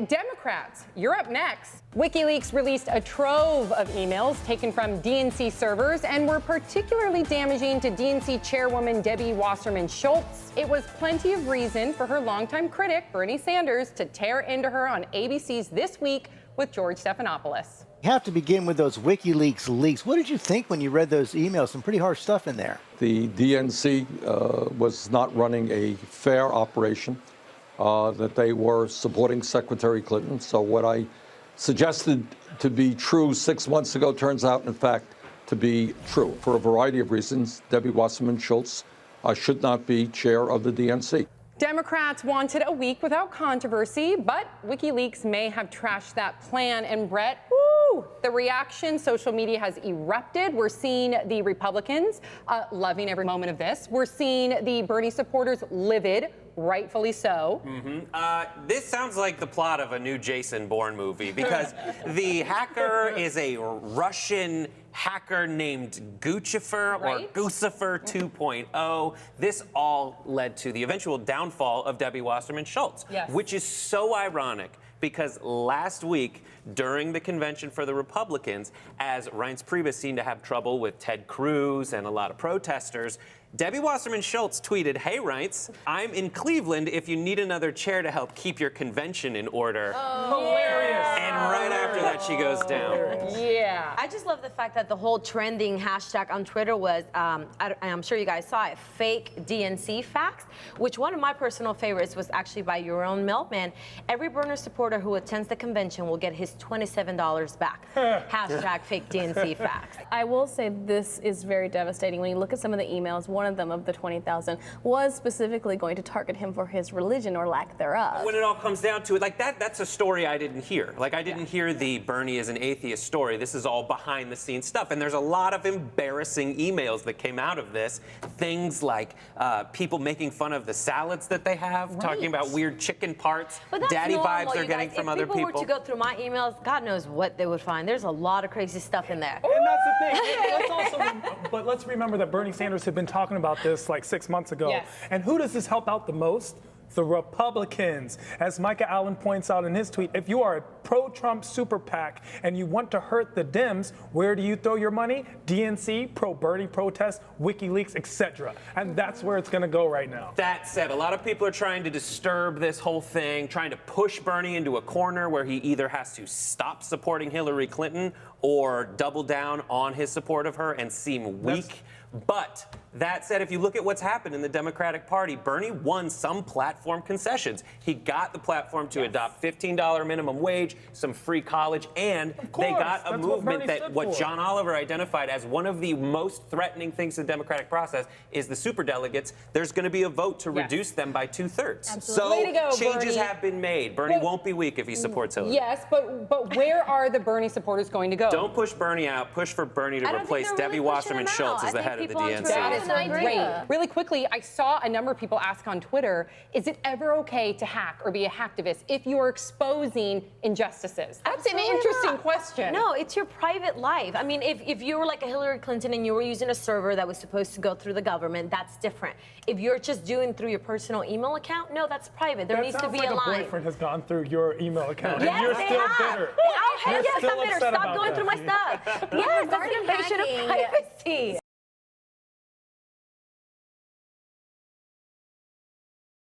Democrats, you're up next. WikiLeaks released a trove of emails taken from DNC servers and were particularly damaging to DNC chairwoman Debbie Wasserman Schultz. It was plenty of reason for her longtime critic, Bernie Sanders, to tear into her on ABC's This Week with George Stephanopoulos. You have to begin with those WikiLeaks leaks. What did you think when you read those emails? Some pretty harsh stuff in there. The DNC was not running a fair operation, that they were supporting Secretary Clinton. So what I suggested to be true 6 months ago turns out, in fact, to be true. For a variety of reasons, Debbie Wasserman Schultz should not be chair of the DNC. Democrats wanted a week without controversy, but WikiLeaks may have trashed that plan. And Brett, the reaction, social media has erupted. We're seeing the Republicans loving every moment of this. We're seeing the Bernie supporters livid, rightfully so. This sounds like the plot of a new Jason Bourne movie, because the hacker is a Russian hacker named Guccifer, or Guccifer 2.0. This all led to the eventual downfall of Debbie Wasserman Schultz, which is so ironic because last week during the convention for the Republicans, as Reince Priebus seemed to have trouble with Ted Cruz and a lot of protesters, Debbie Wasserman Schultz tweeted, "Hey, Reince, I'm in Cleveland if you need another chair to help keep your convention in order." Hilarious. And right after that, she goes down. Yeah. I just love the fact that the whole trending hashtag on Twitter was, I'm sure you guys saw it, fake DNC facts, which one of my personal favorites was actually by your own Milkman. Every Bernie supporter who attends the convention will get his $27 back. Hashtag fake DNC facts. I will say this is very devastating. When you look at some of the emails, one of them of the 20,000 was specifically going to target him for his religion or lack thereof. When it all comes down to it, like that's a story I didn't hear. Like I didn't hear the Bernie is an atheist story. This is all behind the scenes stuff. And there's a lot of embarrassing emails that came out of this. Things like people making fun of the salads that they have, talking about weird chicken parts, daddy vibes they're getting from other people. If people were to go through my emails, God knows what they would find. There's a lot of crazy stuff in there. And that's the thing. Let's remember that Bernie Sanders had been talking about this like 6 months ago. Yes. And who does this help out the most? The Republicans. As Micah Allen points out in his tweet, if you are a pro-Trump super PAC and you want to hurt the Dems, where do you throw your money? DNC, pro-Bernie protest, WikiLeaks, etc. And that's where it's going to go right now. That said, a lot of people are trying to disturb this whole thing, trying to push Bernie into a corner where he either has to stop supporting Hillary Clinton or double down on his support of her and seem weak. But that said, if you look at what's happened in the Democratic Party, Bernie won some platform concessions. He got the platform to adopt $15 minimum wage, some free college, and they got a movement that what John Oliver identified as one of the most threatening things to the Democratic process is the superdelegates. There's going to be a vote to reduce them by 2/3. So Way to go, changes Bernie. have been made. Bernie won't be weak if he supports Hillary. Yes, but where are the Bernie supporters going to go? Don't push Bernie out. Push for Bernie to replace Debbie Wasserman Schultz as the head of the DNC. That is great. Really quickly, I saw a number of people ask on Twitter, is it ever okay to hack or be a hacktivist if you're exposing injustices? That's an interesting question. No, it's your private life. I mean, if you were like a Hillary Clinton and you were using a server that was supposed to go through the government, that's different. If you're just doing through your personal email account, no, that's private. There needs to be a line. A boyfriend has gone through your email account, Yes, and you're they still have. bitter. Oh, You're yes, still I'm bitter. upset Stop about going that. through my stuff. Yes, that's an invasion of privacy.